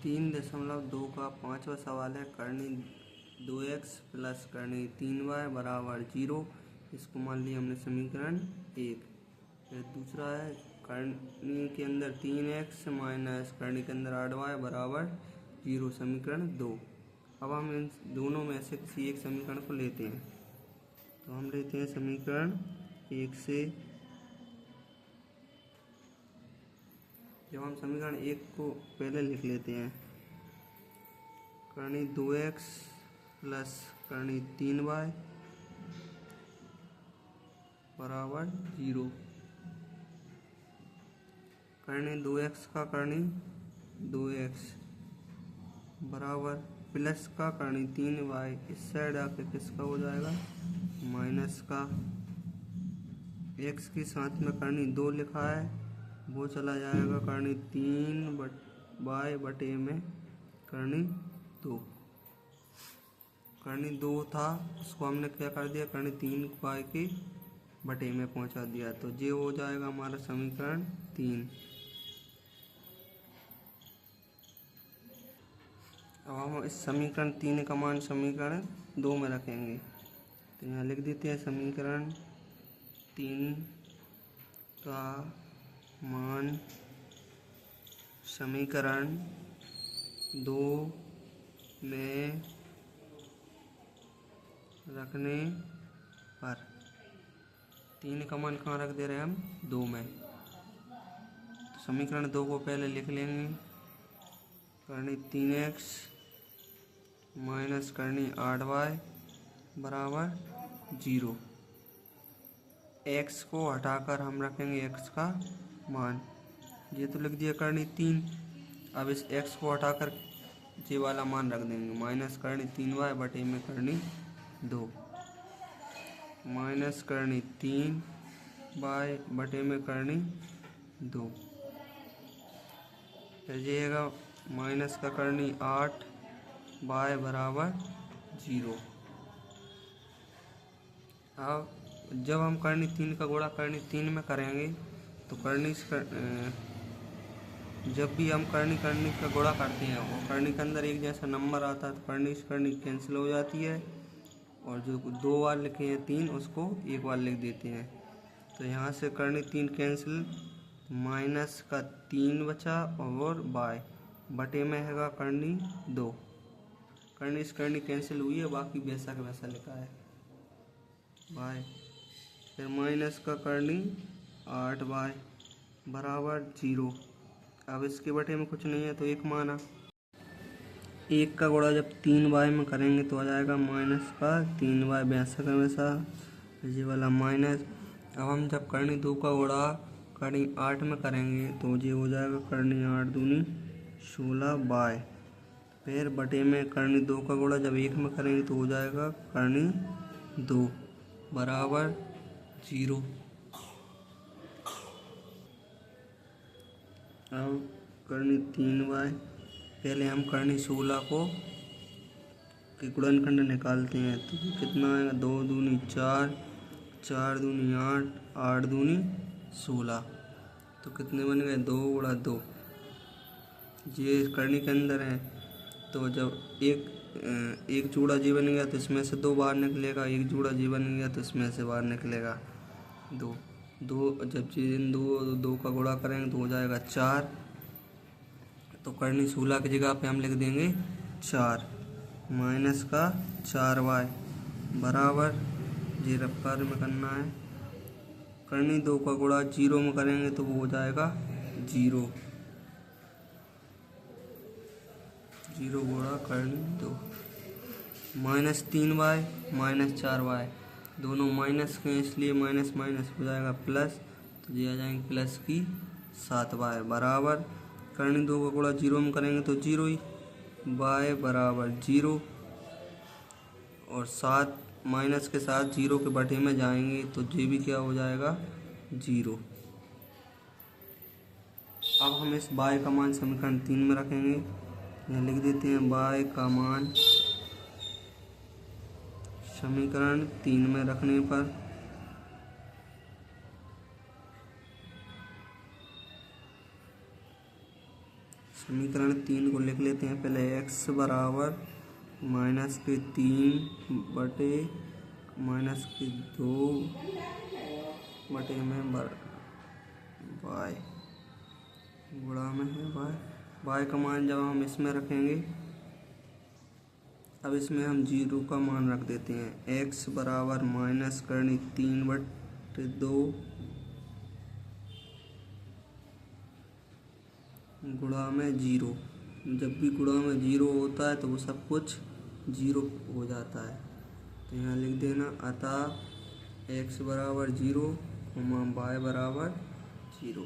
3.2 का पाँचवा सवाल है। करनी 2x प्लस करनी 3y बराबर 0। इसको मान लिया हमने समीकरण 1। फिर दूसरा है करनी के अंदर 3x माइनस करनी के अंदर 8y बराबर 0, समीकरण 2। अब हम इन दोनों में से किसी एक समीकरण को लेते हैं। तो हम लेते हैं समीकरण 1 से। जब हम समीकरण 1 को पहले लिख लेते हैं, करनी 2x प्लस करनी 3y बराबर 0। करनी 2x का करनी 2x बराबर प्लस का करनी 3y, इस साइड आके किसका हो जाएगा, माइनस का। x के साथ में करनी 2 लिखा है, वो चला जाएगा करनी 3y बटे में करनी 2। करनी 2 था, उसको हमने क्या कर दिया, करनी 3y के बटे में पहुंचा दिया। तो ये हो जाएगा हमारा समीकरण 3। अब हम इस समीकरण 3 का मान समीकरण 2 में रखेंगे। तो यहाँ लिख देते हैं समीकरण 3 का मान समीकरण 2 में रखने पर। 3 का मान कहाँ रख दे रहे हैं हम, 2 में। तो समीकरण 2 को पहले लिख लेंगे। करनी 3x माइनस करनी 8y बराबर 0। x को हटाकर हम रखेंगे x का मान। ये तो लिख दिया करनी 3। अब इस x को हटाकर ये वाला मान रख देंगे, माइनस करनी 3y बटे में करनी 2, माइनस करनी 3y बटे में करनी 2। रहिएगा माइनस का करनी 8y बराबर 0। अब जब हम करनी 3 का गुणा करनी 3 में करेंगे तो करनी जब भी हम करनी का गुणा करते हैं और करनी के अंदर एक जैसा नंबर आता है तो करनी कैंसिल हो जाती है, और जो 2 बार लिखे हैं 3 उसको एक बार लिख देते हैं। तो यहाँ से करनी 3 कैंसिल, माइनस का 3 बचा और y बटे में हैगा करनी 2। करनी कैंसिल हुई है, बाकी वैसा का वैसा लिखा है y। फिर माइनस का करनी 8y बराबर 0। अब इसके बटे में कुछ नहीं है तो 1 माना। 1 का गुणा जब 3y में करेंगे तो आ जाएगा माइनस का 3y, वैसा का वैसा ये वाला माइनस। अब हम जब करनी 2 का गुणा करनी 8 में करेंगे तो ये हो जाएगा करनी 8 दूनी 16y। फिर बटे में करनी 2 का गुणा जब 1 में करेंगे तो हो जाएगा करनी 2 बराबर 0। अब करनी 3y, पहले हम करनी 16 को के गुणनखंड निकालते हैं तो कितना आएगा, 2 दूनी 4, 4 दूनी 8, 8 दूनी 16। तो कितने बन गए, 2 गुणा 2। ये करनी के अंदर है तो जब एक जोड़ा जी बन गया तो इसमें से 2 बाहर निकलेगा, एक जोड़ा जी बन गया तो इसमें से बाहर निकलेगा 2। जब इन दो का गुणा करेंगे तो हो जाएगा 4। तो करनी 16 की जगह पे हम लिख देंगे 4, माइनस का 4y बराबर, ये रफ्तार में करना है। करनी 2 का गुणा 0 में करेंगे तो वो हो जाएगा 0 गुणा करनी 2, माइनस 3y माइनस 4y, दोनों माइनस के इसलिए माइनस माइनस हो जाएगा प्लस, तो ये आ जाएंगे प्लस की 7y बराबर। करनी 2 का गुणा 0 में करेंगे तो 0 ही, y बराबर 0, और 7 माइनस के साथ 0 के बटे में जाएंगे तो ये भी क्या हो जाएगा 0। अब हम इस y का मान समीकरण 3 में रखेंगे। यहाँ लिख देते हैं y का मान समीकरण 3 में रखने पर समीकरण 3 को लिख लेते हैं पहले। x बराबर -3 बटे -2 बटे में y गुणा में है y का मान जब हम इसमें रखेंगे, अब इसमें हम 0 का मान रख देते हैं। x बराबर -3 बटे 2 गुणा में 0। जब भी गुणा में 0 होता है तो वो सब कुछ 0 हो जाता है। तो यहाँ लिख देना, अतः x बराबर 0, y बराबर 0।